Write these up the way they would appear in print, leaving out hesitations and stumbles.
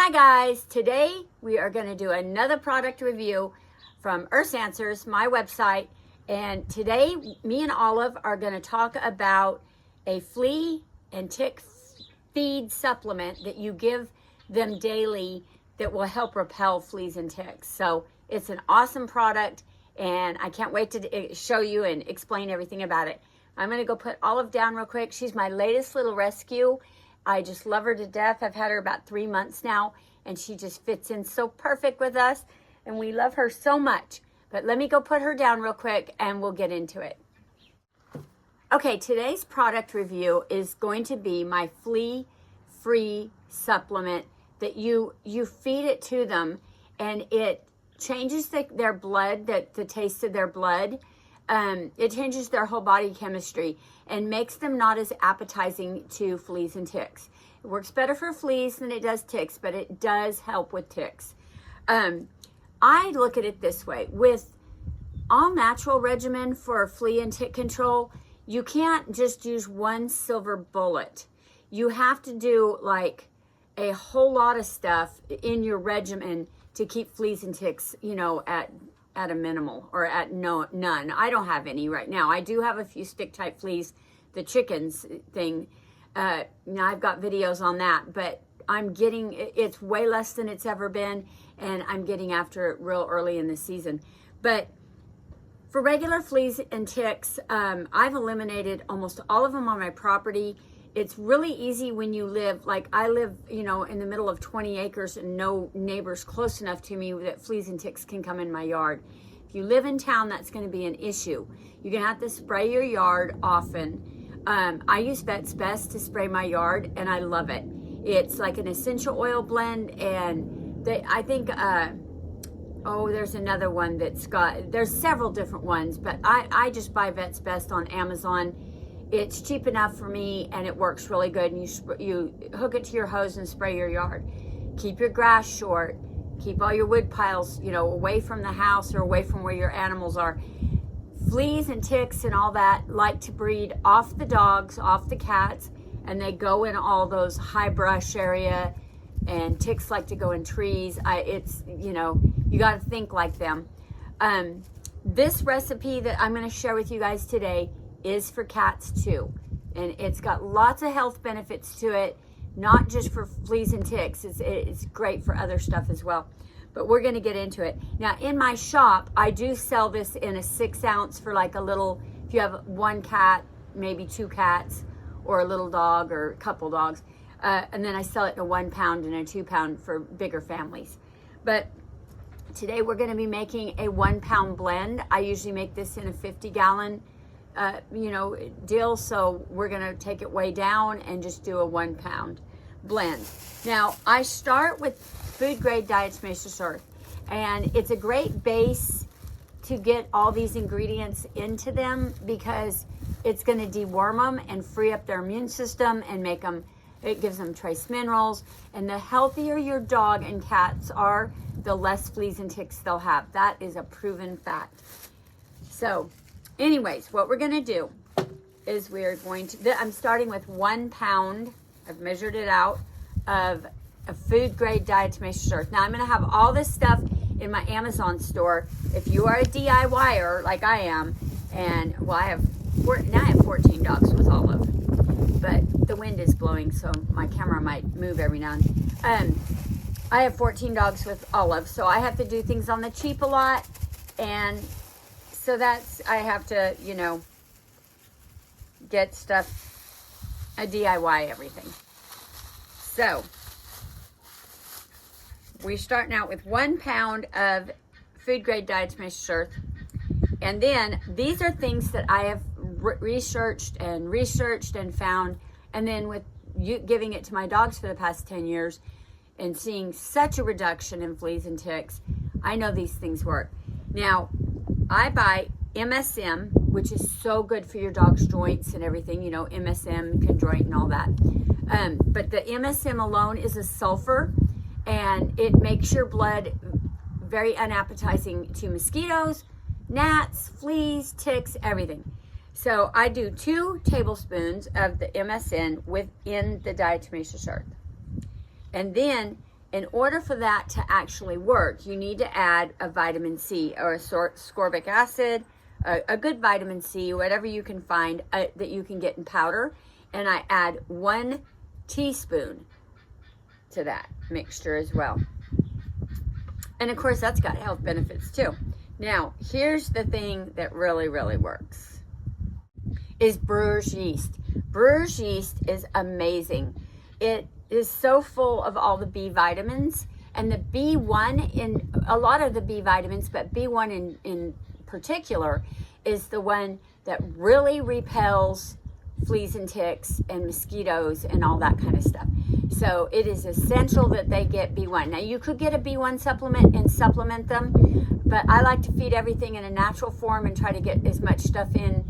Hi guys, today we are going to do another product review from Earth Answers, my website, and today me and Olive are going to talk about a flea and tick feed supplement that you give them daily that will help repel fleas and ticks. So it's an awesome product and I can't wait to show you and explain everything about it. I'm going to go put Olive down real quick. She's my latest little rescue. I just love her to death. I've had her about 3 months now, and she just fits in so perfect with us, and we love her so much. But let me go put her down real quick, and we'll get into it. Okay, today's product review is going to be my flea-free supplement that you feed it to them, and it changes their blood, the taste of their blood. It changes their whole body chemistry and makes them not as appetizing to fleas and ticks. It works better for fleas than it does ticks, but it does help with ticks. I look at it this way. With all natural regimen for flea and tick control, you can't just use one silver bullet. You have to do like a whole lot of stuff in your regimen to keep fleas and ticks, at a minimal or at none. I don't have any right now. I do have a few stick type fleas, the chickens thing. Now I've got videos on that, but it's way less than it's ever been, and I'm getting after it real early in the season. But for regular fleas and ticks, I've eliminated almost all of them on my property. It's really easy when you live, like I live, in the middle of 20 acres and no neighbors close enough to me that fleas and ticks can come in my yard. If you live in town, that's going to be an issue. You're going to have to spray your yard often. I use Vet's Best to spray my yard, and I love it. It's like an essential oil blend, and there's another one there's several different ones, but I just buy Vet's Best on Amazon. It's cheap enough for me, and it works really good. And you hook it to your hose and spray your yard. Keep your grass short. Keep all your wood piles, away from the house or away from where your animals are. Fleas and ticks and all that like to breed off the dogs, off the cats, and they go in all those high brush area. And ticks like to go in trees. You got to think like them. This recipe that I'm going to share with you guys today is for cats too, and it's got lots of health benefits to it, not just for fleas and ticks. It's great for other stuff as well, but we're going to get into it now. In my shop, I do sell this in a 6 ounce for like a little, if you have one cat, maybe 2 cats, or a little dog or a couple dogs, and then I sell it in a 1 pound and a 2 pound for bigger families. But today we're going to be making a 1 pound blend. I usually make this in a 50-gallon deal, so we're gonna take it way down and just do a 1 pound blend. Now I start with food grade Diatomaceous earth, and it's a great base to get all these ingredients into them because it's going to deworm them and free up their immune system and it gives them trace minerals. And the healthier your dog and cats are, the less fleas and ticks they'll have. That is a proven fact. So anyways, what we're going to do is I'm starting with 1 pound, I've measured it out, of a food grade Diatomaceous earth. Now I'm going to have all this stuff in my Amazon store. If you are a DIYer like I am, and I have 14 dogs with Olive, but the wind is blowing, so my camera might move every now and then. I have 14 dogs with Olive, so I have to do things on the cheap a lot, and so I have to, get stuff, DIY everything. So we're starting out with 1 pound of food grade Diatomaceous earth. And then these are things that I have researched and found. And then with giving it to my dogs for the past 10 years and seeing such a reduction in fleas and ticks, I know these things work. Now, I buy MSM, which is so good for your dog's joints and everything, MSM, chondroit and all that. But the MSM alone is a sulfur, and it makes your blood very unappetizing to mosquitoes, gnats, fleas, ticks, everything. So I do 2 tablespoons of the MSM within the Diatomaceous earth. And then In order for that to actually work, you need to add a vitamin C or a ascorbic acid, a good vitamin C, whatever you can find that you can get in powder. And I add 1 teaspoon to that mixture as well. And of course, that's got health benefits too. Now, here's the thing that really, really works, is Brewers yeast. Brewers yeast is amazing. It is so full of all the B vitamins, and the B1 in a lot of the B vitamins, but B1 in particular is the one that really repels fleas and ticks and mosquitoes and all that kind of stuff. So it is essential that they get B1. Now, you could get a B1 supplement and supplement them, but I like to feed everything in a natural form and try to get as much stuff in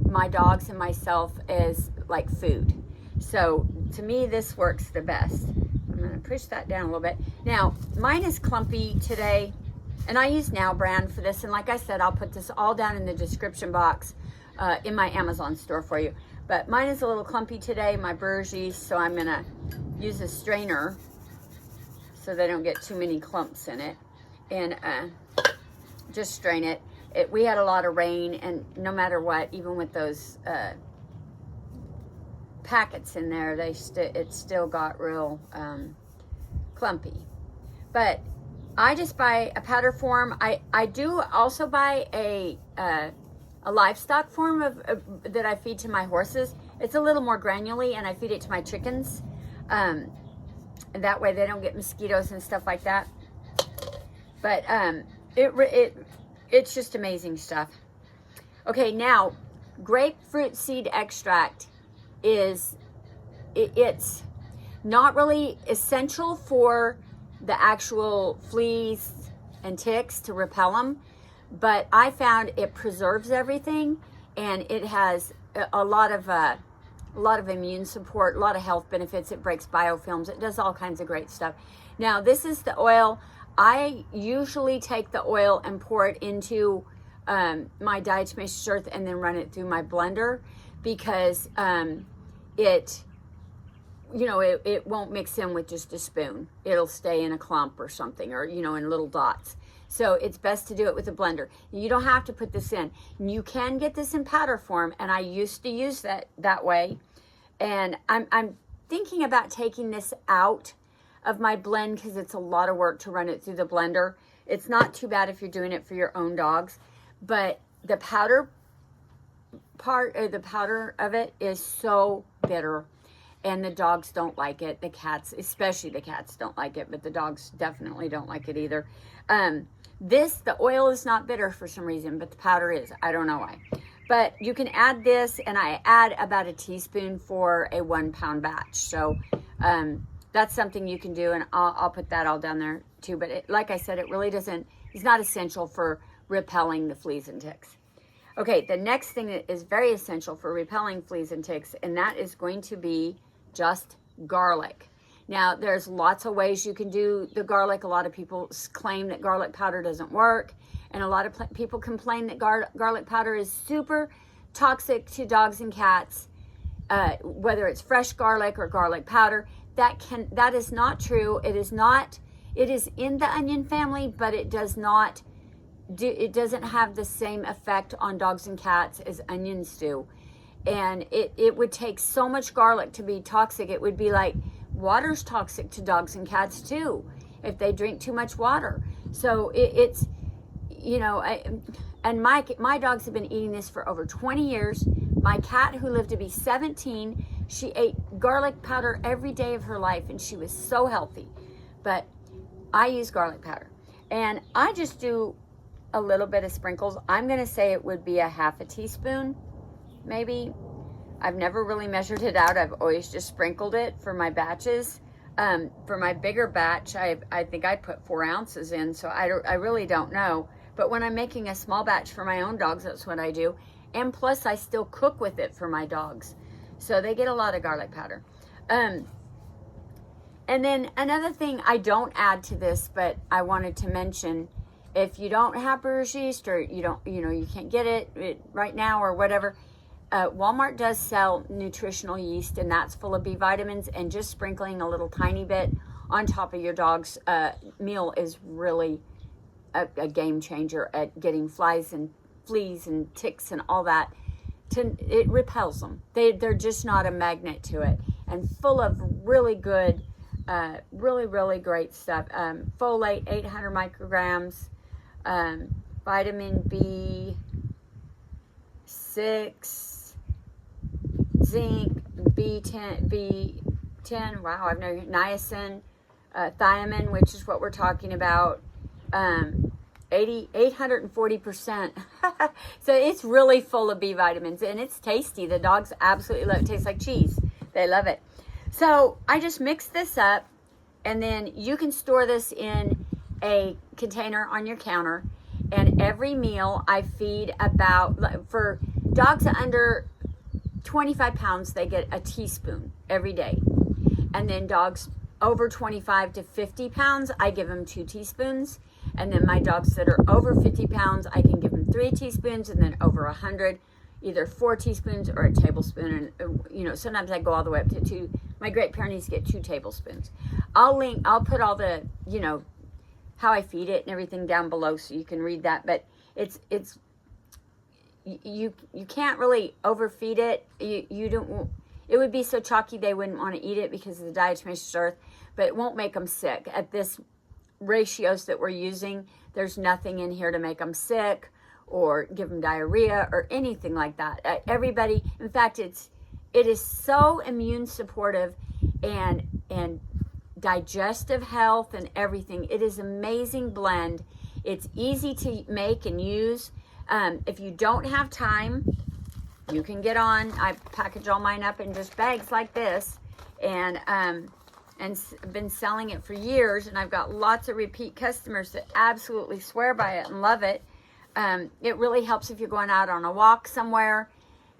my dogs and myself as like food. So to me, this works the best. I'm going to push that down a little bit. Now, mine is clumpy today, and I use Now brand for this. And like I said, I'll put this all down in the description box in my Amazon store for you. But mine is a little clumpy today, my Brewers yeast, so I'm going to use a strainer so they don't get too many clumps in it. And just strain it. We had a lot of rain, and no matter what, even with those packets in there, it still got real clumpy. But I just buy a powder form. I do also buy a livestock form that I feed to my horses. It's a little more granular, and I feed it to my chickens. And that way they don't get mosquitoes and stuff like that. But it's just amazing stuff. Okay, now grapefruit seed extract it's not really essential for the actual fleas and ticks to repel them, but I found it preserves everything, and it has a lot of immune support, a lot of health benefits. It breaks biofilms. It does all kinds of great stuff. Now, this is the oil. I usually take the oil and pour it into my diatomaceous earth and then run it through my blender, because it won't mix in with just a spoon. It'll stay in a clump or something, or in little dots. So it's best to do it with a blender. You don't have to put this in. You can get this in powder form, and I used to use that way. And I'm thinking about taking this out of my blend, because it's a lot of work to run it through the blender. It's not too bad if you're doing it for your own dogs, but the powder part, or the powder of it, is so bitter, and the dogs don't like it. The cats, especially the cats, don't like it, but the dogs definitely don't like it either. The oil is not bitter for some reason, but the powder is. I don't know why. But you can add this, and I add about a teaspoon for a 1 pound batch. So that's something you can do, and I'll put that all down there too. But like I said, it's not essential for repelling the fleas and ticks. Okay, the next thing that is very essential for repelling fleas and ticks, and that is going to be just garlic. Now, there's lots of ways you can do the garlic. A lot of people claim that garlic powder doesn't work, and a lot of people complain that garlic powder is super toxic to dogs and cats, whether it's fresh garlic or garlic powder. That is not true. It is in the onion family, but it doesn't have the same effect on dogs and cats as onions do. And it would take so much garlic to be toxic. It would be like water's toxic to dogs and cats too, if they drink too much water. So and my dogs have been eating this for over 20 years. My cat, who lived to be 17, she ate garlic powder every day of her life, and she was so healthy. But I use garlic powder, and I just do a little bit of sprinkles. I'm going to say it would be a half a teaspoon, maybe. I've never really measured it out. I've always just sprinkled it for my batches. For my bigger batch, I think I put 4 ounces in, so I really don't know. But when I'm making a small batch for my own dogs, that's what I do. And plus, I still cook with it for my dogs, so they get a lot of garlic powder. And then another thing I don't add to this, but I wanted to mention, if you don't have Brewers yeast, or you can't get it right now or whatever, Walmart does sell nutritional yeast, and that's full of B vitamins, and just sprinkling a little tiny bit on top of your dog's meal is really a game changer at getting flies and fleas and ticks and all that. It repels them. They're just not a magnet to it. And full of really good, really great stuff. Folate, 800 micrograms. Vitamin B6, zinc, B10. Wow, I've no niacin, thiamine, which is what we're talking about. 840%. So it's really full of B vitamins, and it's tasty. The dogs absolutely love it. It tastes like cheese. They love it. So I just mix this up, and then you can store this in a container on your counter. And every meal I feed about, for dogs under 25 pounds, they get a teaspoon every day. And then dogs over 25 to 50 pounds, I give them 2 teaspoons. And then my dogs that are over 50 pounds, I can give them 3 teaspoons. And then over 100, either 4 teaspoons or a tablespoon. And, you know, sometimes I go all the way up to 2. My Great Pyrenees get 2 tablespoons. I'll put all the, you know, how I feed it and everything down below so you can read that. But you can't really overfeed it. You don't. It would be so chalky they wouldn't want to eat it because of the diatomaceous earth, but it won't make them sick. At this ratios that we're using, there's nothing in here to make them sick or give them diarrhea or anything like that. Everybody, in fact, it is so immune supportive and digestive health and everything. It is an amazing blend. It's easy to make and use. If you don't have time, you can get on. I package all mine up in just bags like this, and I've been selling it for years, and I've got lots of repeat customers that absolutely swear by it and love it. It really helps if you're going out on a walk somewhere,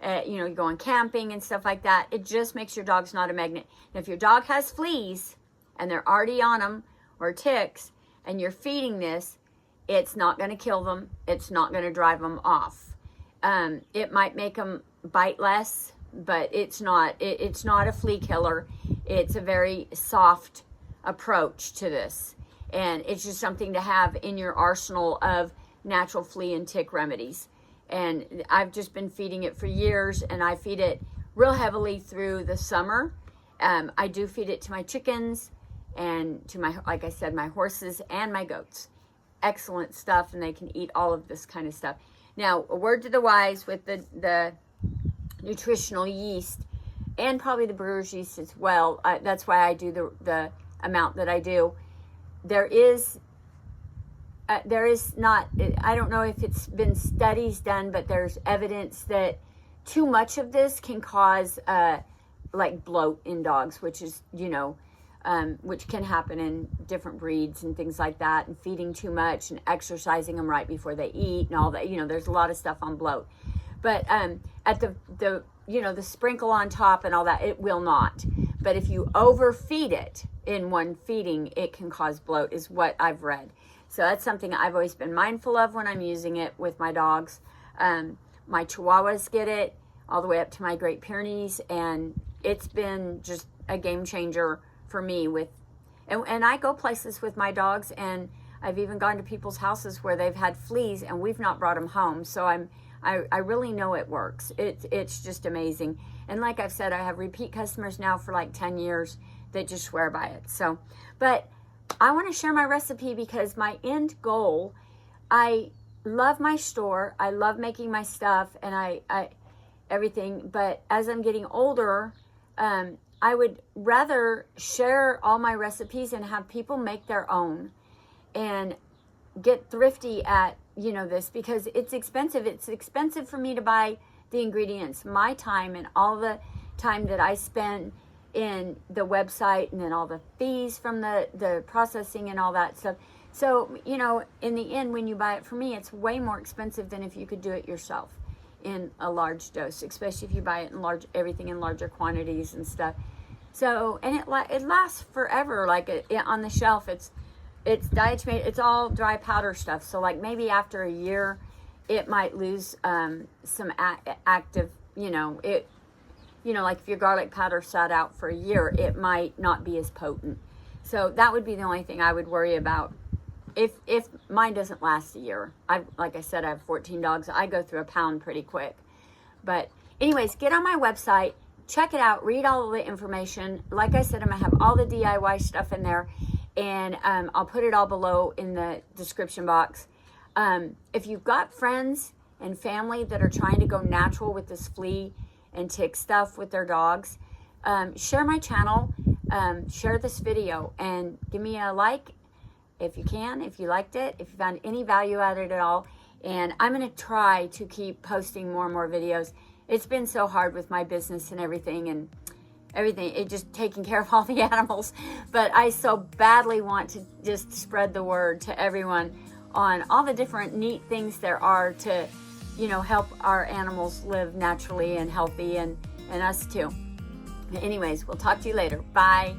you know, you're going camping and stuff like that. It just makes your dogs not a magnet. And if your dog has fleas and they're already on them, or ticks, and you're feeding this, it's not going to kill them. It's not going to drive them off. It might make them bite less, but it's not a flea killer. It's a very soft approach to this. And it's just something to have in your arsenal of natural flea and tick remedies. And I've just been feeding it for years, and I feed it real heavily through the summer. I do feed it to my chickens and to my, like I said, my horses and my goats. Excellent stuff, and they can eat all of this kind of stuff. Now, a word to the wise with the nutritional yeast, and probably the brewer's yeast as well. That's why I do the amount that I do. There is not, I don't know if it's been studies done, but there's evidence that too much of this can cause like bloat in dogs, which is, you know, which can happen in different breeds and things like that, and feeding too much and exercising them right before they eat and all that. You know, there's a lot of stuff on bloat. But at the you know, the sprinkle on top and all that, it will not. But if you overfeed it in one feeding, it can cause bloat, is what I've read. So that's something I've always been mindful of when I'm using it with my dogs. My Chihuahuas get it all the way up to my Great Pyrenees, and it's been just a game changer for me with, and I go places with my dogs, and I've even gone to people's houses where they've had fleas and we've not brought them home. So I really know it works. It's just amazing. And like I've said, I have repeat customers now for like 10 years that just swear by it. So, but I want to share my recipe because my end goal, I love my store. I love making my stuff and I everything. But as I'm getting older, I would rather share all my recipes and have people make their own and get thrifty at, you know, this, because it's expensive. It's expensive for me to buy the ingredients, my time and all the time that I spend in the website, and then all the fees from the processing and all that stuff. So, you know, in the end, when you buy it from me, it's way more expensive than if you could do it yourself in a large dose, especially if you buy it in everything in larger quantities and stuff. So, and it lasts forever. Like on the shelf, it's diatomaceous. It's all dry powder stuff. So, like maybe after a year, it might lose some active. You know, like if your garlic powder sat out for a year, it might not be as potent. So that would be the only thing I would worry about. If mine doesn't last a year. Like I said, I have 14 dogs. I go through a pound pretty quick. But anyways, get on my website, check it out, read all of the information. Like I said, I'm gonna have all the DIY stuff in there, and I'll put it all below in the description box. If you've got friends and family that are trying to go natural with this flea and tick stuff with their dogs, share my channel, share this video, and give me a like if you can, if you liked it, if you found any value out of it at all. And I'm going to try to keep posting more and more videos. It's been so hard with my business and everything, it just taking care of all the animals. But I so badly want to just spread the word to everyone on all the different neat things there are to, you know, help our animals live naturally and healthy, and us too. Anyways, we'll talk to you later. Bye.